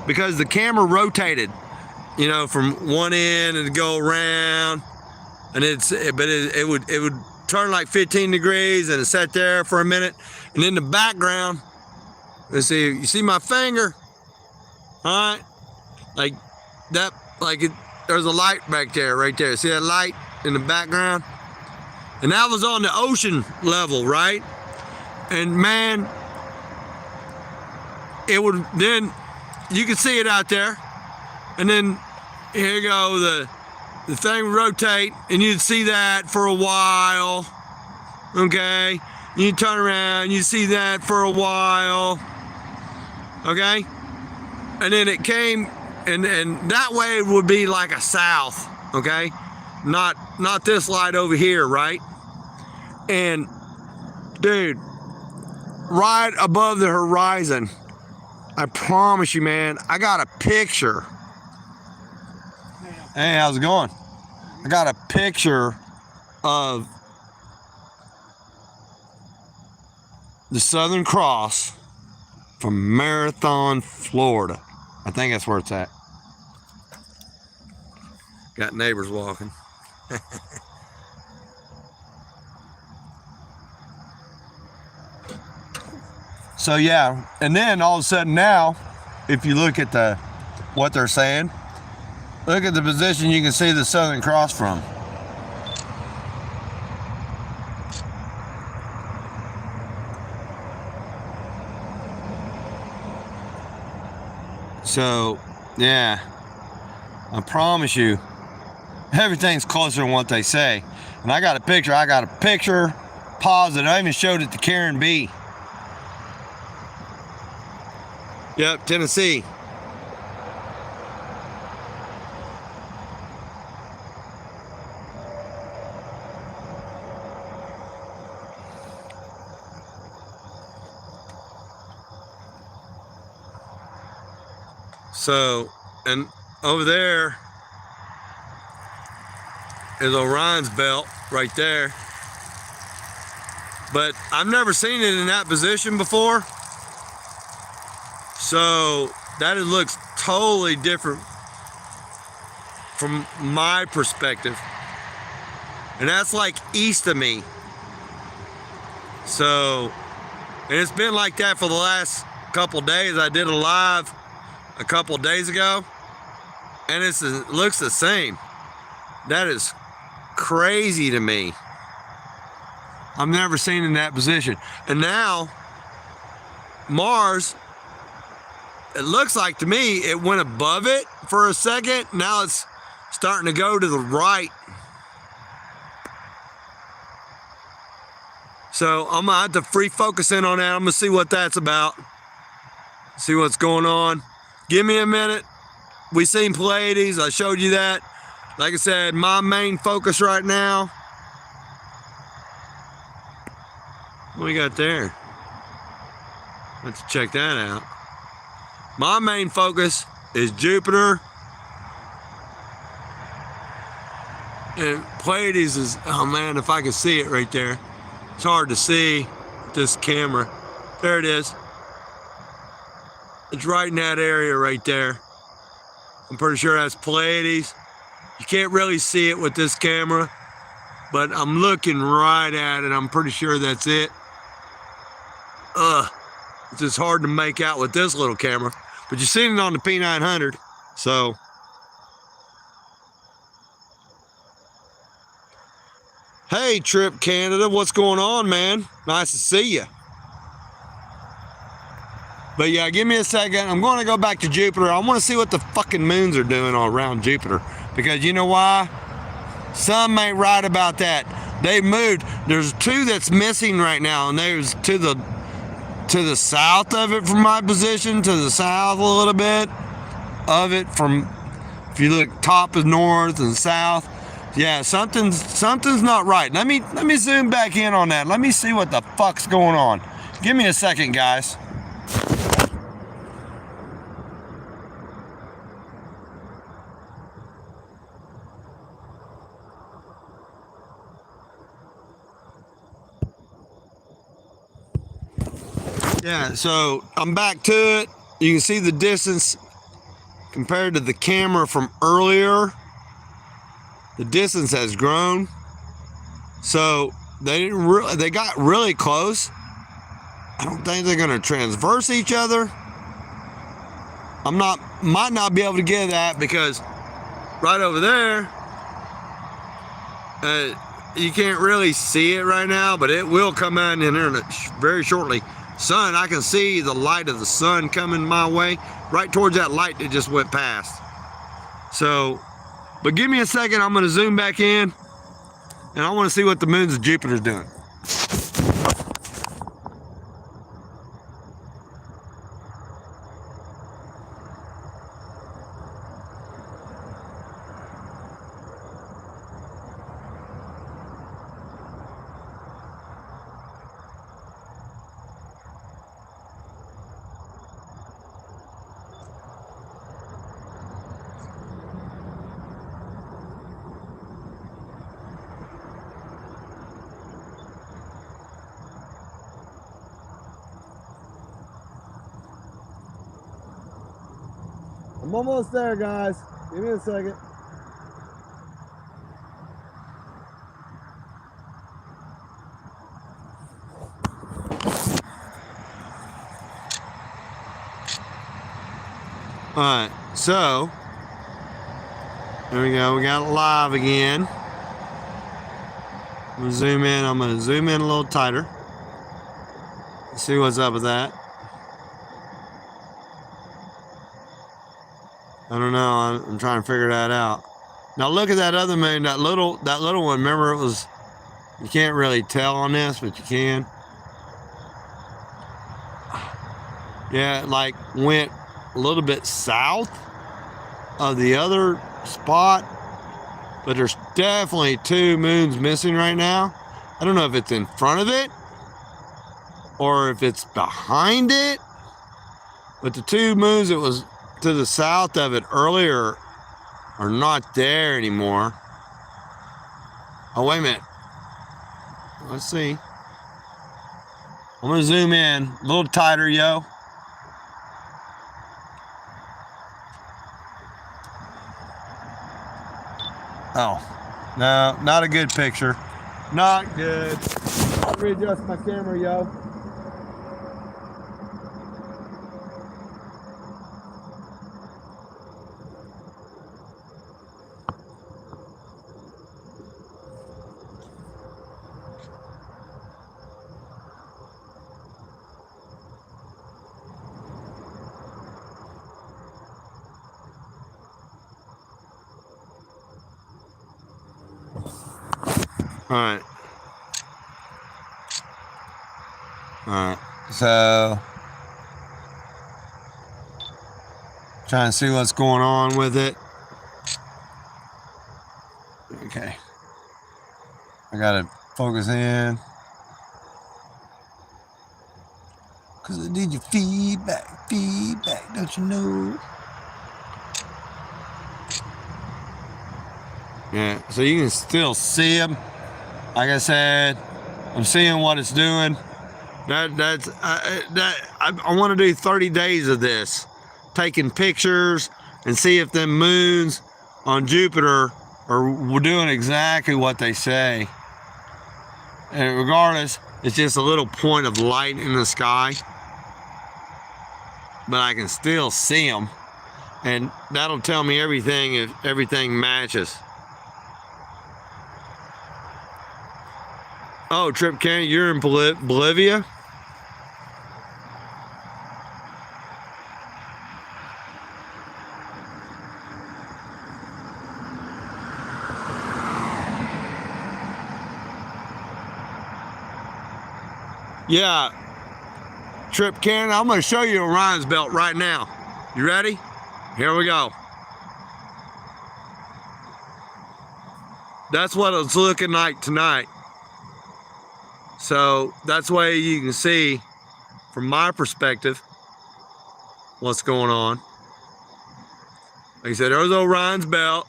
because the camera rotated, you know, from one end and go around. And it would turn like 15 degrees and it sat there for a minute. And in the background, let's see, you see my finger? All right, like that, there's a light back there, right there. See that light in the background? And that was on the ocean level, right? And man, it would, then you could see it out there. And then here you go, the thing would rotate, and you'd see that for a while, okay? You'd turn around, you'd see that for a while, okay? And then it came, and that way it would be like a south, okay? Not this light over here, right? And, dude, right above the horizon, I promise you, man, I got a picture. Hey, how's it going? I got a picture of the Southern Cross from Marathon, Florida. I think that's where it's at. Got neighbors walking. So yeah, and then all of a sudden now, if you look at what they're saying, look at the position you can see the Southern Cross from. So, yeah, I promise you, everything's closer than what they say. And I got a picture, positive. I even showed it to Karen B. Yep, Tennessee. So, and over there is Orion's belt right there. But I've never seen it in that position before. So that looks totally different from my perspective. And that's like east of me. So, and it's been like that for the last couple days. I did a live a couple days ago, and it looks the same. That is crazy to me. I've never seen in that position. And now Mars, it looks like to me it went above it for a second. Now it's starting to go to the right. So I'm gonna have to free focus in on that. I'm gonna see what that's about. See what's going on. Give me a minute. We seen Pleiades. I showed you that. Like I said, my main focus right now. What we got there? Let's check that out. My main focus is Jupiter. And Pleiades is, oh man, if I could see it right there. It's hard to see with this camera. There it is. It's right in that area right there. I'm pretty sure that's Pleiades. You can't really see it with this camera, but I'm looking right at it. I'm pretty sure that's it. It's just hard to make out with this little camera, but you've seen it on the P900, so. Hey, Trip Canada, what's going on, man? Nice to see you. But yeah, give me a second. I'm going to go back to Jupiter. I want to see what the fucking moons are doing all around Jupiter. Because you know why? Some ain't right about that. They moved. There's two that's missing right now, and there's to the south of it from my position, to the south a little bit of it from, if you look, top is north and south. Yeah, something's not right. Let me zoom back in on that. Let me see what the fuck's going on. Give me a second, guys. Yeah, so I'm back to it. You can see the distance compared to the camera from earlier. The distance has grown. So they got really close. I don't think they're gonna transverse each other. Might not be able to get that because right over there, you can't really see it right now, but it will come out in there very shortly. Sun, I can see the light of the sun coming my way, right towards that light that just went past. So, but give me a second, I'm gonna zoom back in, and I wanna see what the moons of Jupiter's doing. I'm almost there, guys. Give me a second. All right, so there we go. We got it live again. I'm gonna zoom in. I'm gonna zoom in a little tighter. See what's up with that. I don't know. I'm trying to figure that out. Now look at that other moon. That little one. Remember, it was. You can't really tell on this, but you can. Yeah, it like went a little bit south of the other spot, but there's definitely two moons missing right now. I don't know if it's in front of it or if it's behind it, but the two moons that was to the south of it earlier are not there anymore. Oh, wait a minute. Let's see. I'm gonna zoom in a little tighter, yo. Oh, no, not a good picture. Not good. Let me readjust my camera, yo. All right, so trying to see what's going on with it. Okay, I gotta focus in because I need your feedback, don't you know? Yeah, so you can still see them. Like I said, I'm seeing what it's doing. I want to do 30 days of this, taking pictures and see if them moons on Jupiter are doing exactly what they say. And regardless, it's just a little point of light in the sky, but I can still see them, and that'll tell me everything if everything matches. Oh, Trip Candy, you're in Bolivia? Yeah, Trip Cannon, I'm going to show you Orion's belt right now. You ready? Here we go. That's what it's looking like tonight. So that's why you can see, from my perspective, what's going on. Like I said, there's Orion's belt.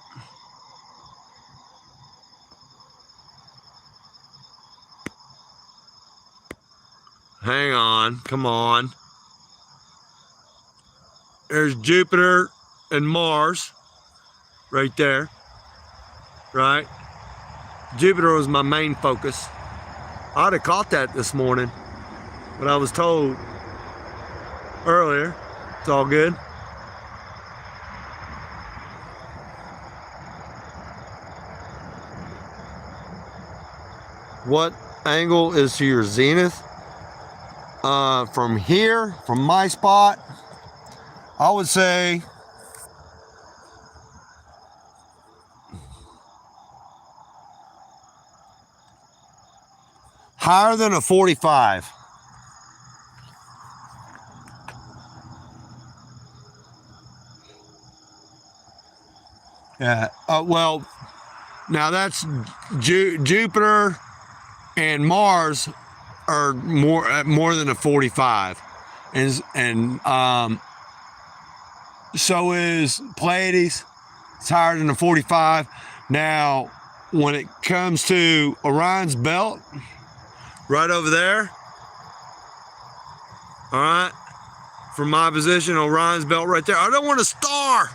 Hang on, come on. There's Jupiter and Mars right there, right? Jupiter was my main focus. I'd have caught that this morning, but I was told earlier, it's all good. What angle is to your zenith? From here, from my spot, I would say higher than a 45. Yeah. Well, now that's Jupiter and Mars are more than a 45, and so is Pleiades. It's higher than a 45. Now, when it comes to Orion's belt, right over there, all right, from my position, Orion's belt right there. I don't want a star.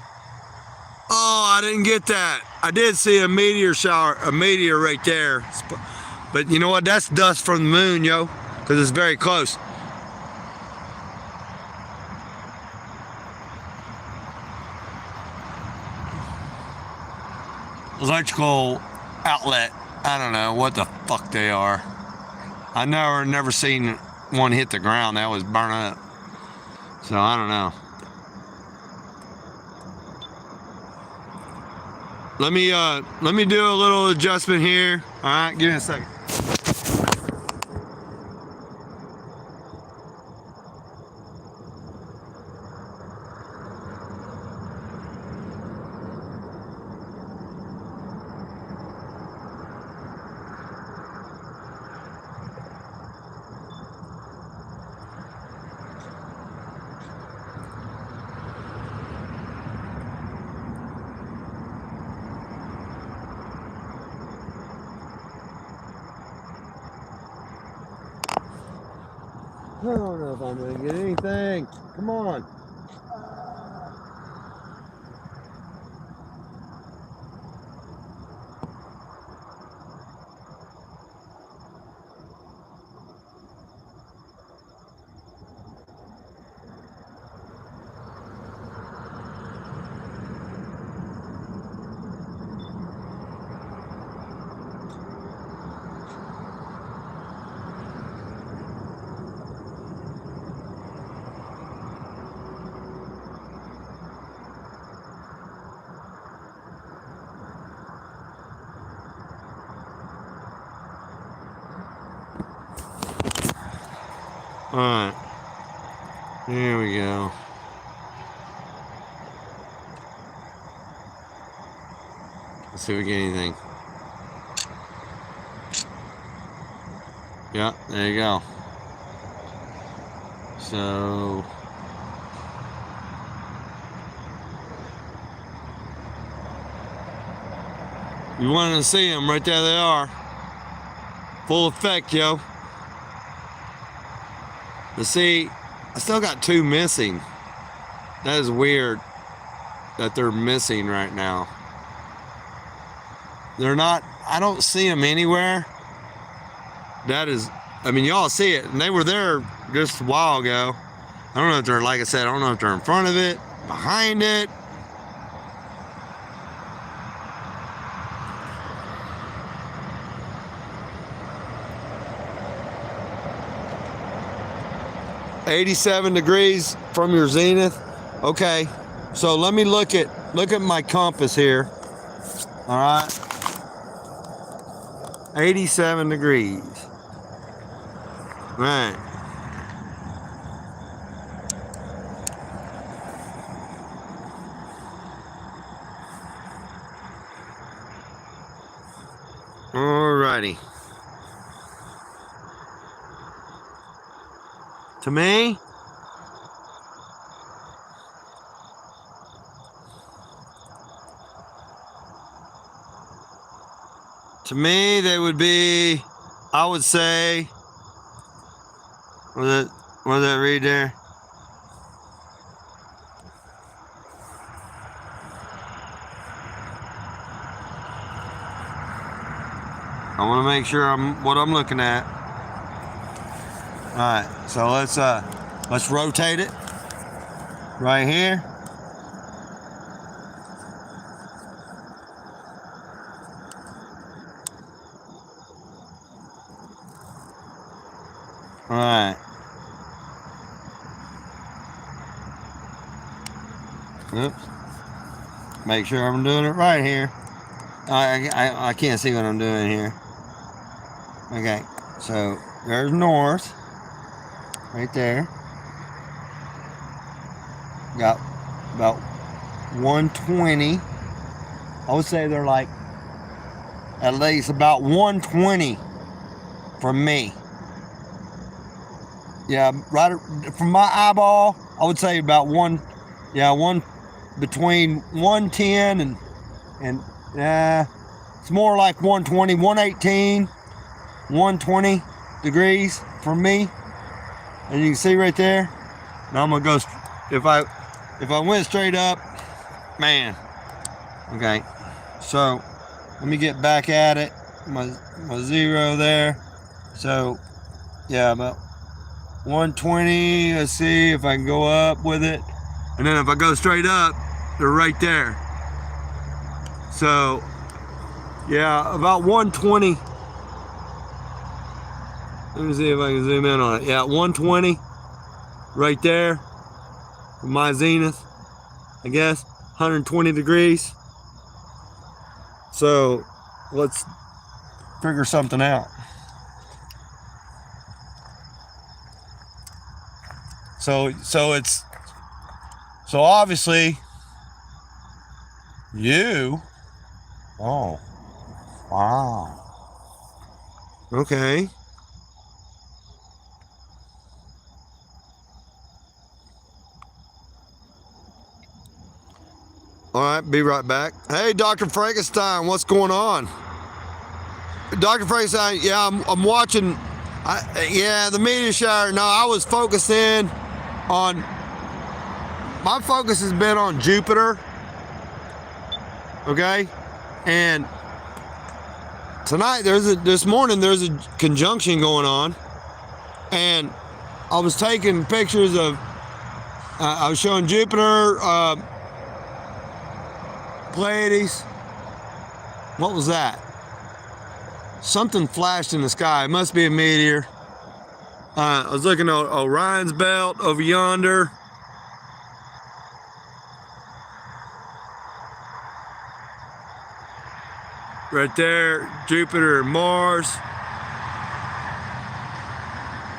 Oh, I didn't get that. I did see a meteor shower, a meteor right there. But you know what? That's dust from the moon, yo, because it's very close. Electrical outlet. I don't know what the fuck they are. I never seen one hit the ground that was burnt up. So I don't know. Let me do a little adjustment here. All right, give me a second. I don't know if I'm gonna get anything. Come on. All right, here we go. Let's see if we get anything. Yeah, there you go. So you wanted to see them right there, they are. Full effect, yo. But see, I still got 2 missing. That is weird that they're missing right now. They're not, I don't see them anywhere. That is, I mean, y'all see it, and they were there just a while ago. I don't know if they're, like I said, I don't know if they're in front of it, behind it. $87 degrees from your zenith. Okay, so let me look at my compass here. All right, 87 degrees. Right. Alrighty. To me, they would be, I would say, what does that read there? I want to make sure what I'm looking at. All right, so let's rotate it right here. All right. Oops. Make sure I'm doing it right here. I can't see what I'm doing here. Okay, so there's north, right there. Got about 120. I would say they're like at least about 120 from me. Yeah, right from my eyeball, I would say about between 110 and it's more like 120, 118, 120 degrees from me. And you can see right there. Now I'm gonna go, if I went straight up, man. Okay, so let me get back at it. My 0 there. So yeah, about 120. Let's see if I can go up with it. And then if I go straight up, they're right there. So yeah, about 120. Let me see if I can zoom in on it. Yeah, 120 right there for my zenith, I guess, 120 degrees. So let's figure something out. So obviously you, oh, wow. Okay. All right, be right back. Hey, Dr. Frankenstein, what's going on? Dr. Frankenstein, yeah, I'm watching. The meteor shower. No, I was focusing on. My focus has been on Jupiter. Okay, and tonight this morning there's a conjunction going on, and I was taking pictures of. I was showing Jupiter. Pleiades. What was that? Something flashed in the sky. It must be a meteor. I was looking at Orion's belt over yonder. Right there, Jupiter and Mars.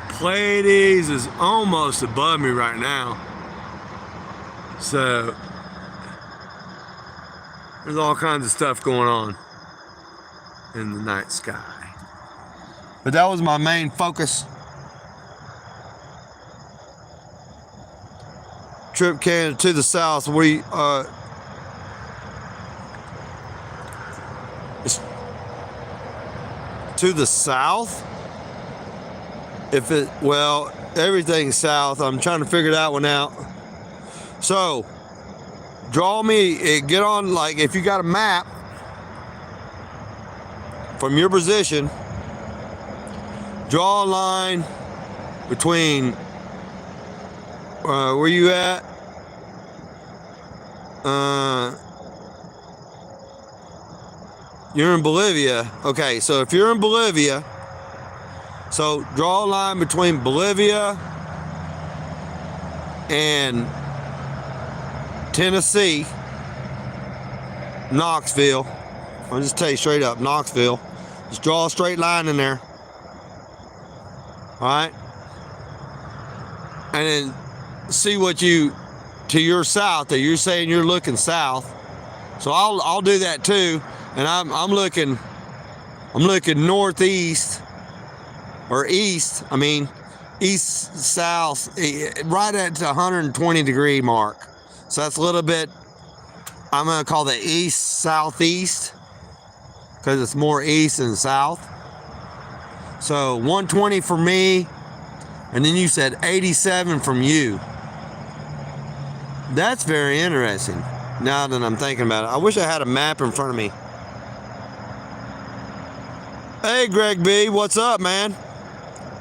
Pleiades is almost above me right now. So there's all kinds of stuff going on in the night sky. But that was my main focus. Trip Canada to the south. To the south? if it, well, everything's south. I'm trying to figure that one out. So, draw me, get on, like, if you got a map from your position, draw a line between where you at? You're in Bolivia. Okay, so if you're in Bolivia, so draw a line between Bolivia and Tennessee, Knoxville. I'll just tell you straight up, Knoxville. Just draw a straight line in there. All right, and then see what you, to your south, that you're saying you're looking south. So I'll do that too, and I'm looking northeast or east. I mean east south, right at the 120 degree mark. So that's a little bit. I'm gonna call the east southeast because it's more east than south. So 120 for me, and then you said 87 from you. That's very interesting, now that I'm thinking about it. I wish I had a map in front of me. Hey, Greg B, what's up, man?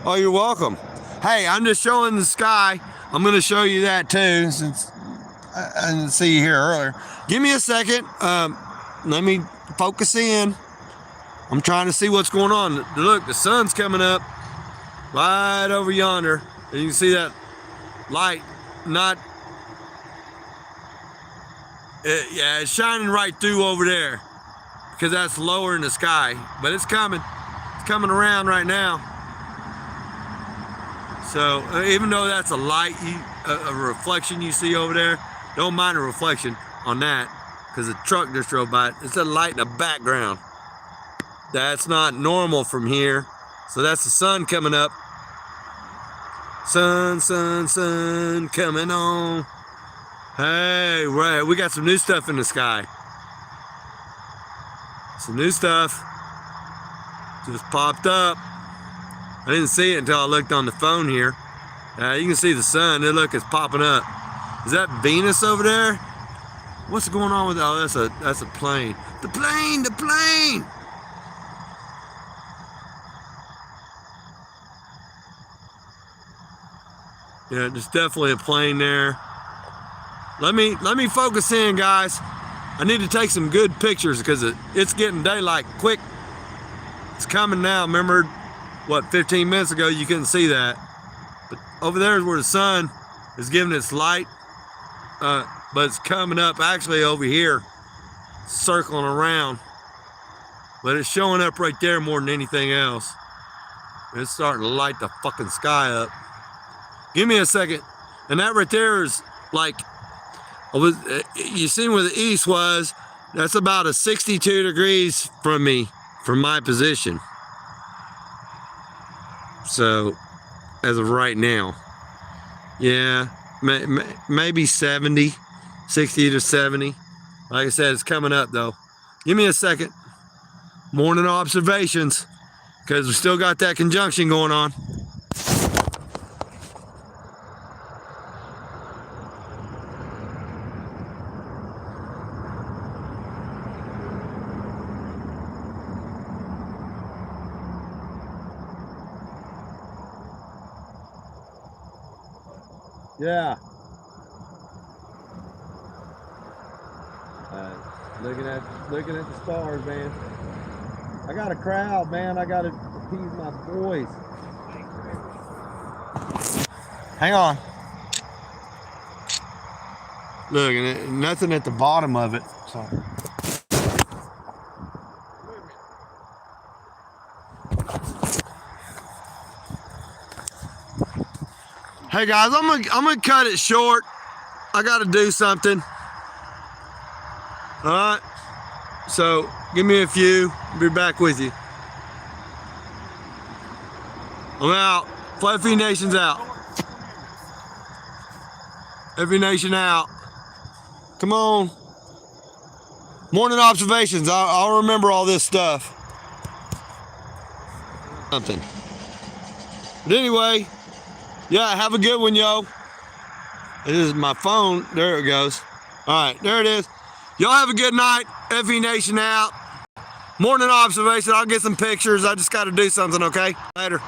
Oh, you're welcome. Hey, I'm just showing the sky. I'm going to show you that too, since I didn't see you here earlier. Give me a second. Let me focus in. I'm trying to see what's going on. Look, the sun's coming up right over yonder. And you can see that light, yeah, it's shining right through over there because that's lower in the sky. But it's coming. It's coming around right now. So even though that's a light, a reflection you see over there, don't mind the reflection on that because the truck just drove by it. It's a light in the background. That's not normal from here. So that's the sun coming up. Sun, sun, sun coming on. Hey, right, we got some new stuff in the sky. Some new stuff just popped up. I didn't see it until I looked on the phone here. You can see the sun. Look, it's popping up. Is that Venus over there? What's going on with that? Oh, that's a plane. The plane. Yeah, there's definitely a plane there. Let me focus in, guys. I need to take some good pictures because it's getting daylight quick. It's coming now. Remember, what, 15 minutes ago you couldn't see that. But over there is where the sun is giving its light. But it's coming up actually over here, circling around. But it's showing up right there more than anything else. It's starting to light the fucking sky up. Give me a second. And that right there is like, you see where the east was? That's about a 62 degrees from me, from my position. So, as of right now, yeah, maybe 70, 60 to 70. Like I said, it's coming up though. Give me a second. Morning observations, because we still got that conjunction going on. Yeah. Looking at the stars, man. I got a crowd, man. I got to appease my boys. Hang on. Look, and nothing at the bottom of it. So. Hey guys, I'm gonna cut it short. I got to do something. All right. So give me a few. I'll be back with you. I'm out. Fluffy Nation's out. Every Nation out. Come on. Morning observations. I'll remember all this stuff. Something. But anyway, yeah, have a good one, yo. This is my phone. There it goes. All right, there it is. Y'all have a good night. FE Nation out. Morning observation. I'll get some pictures. I just got to do something, okay? Later.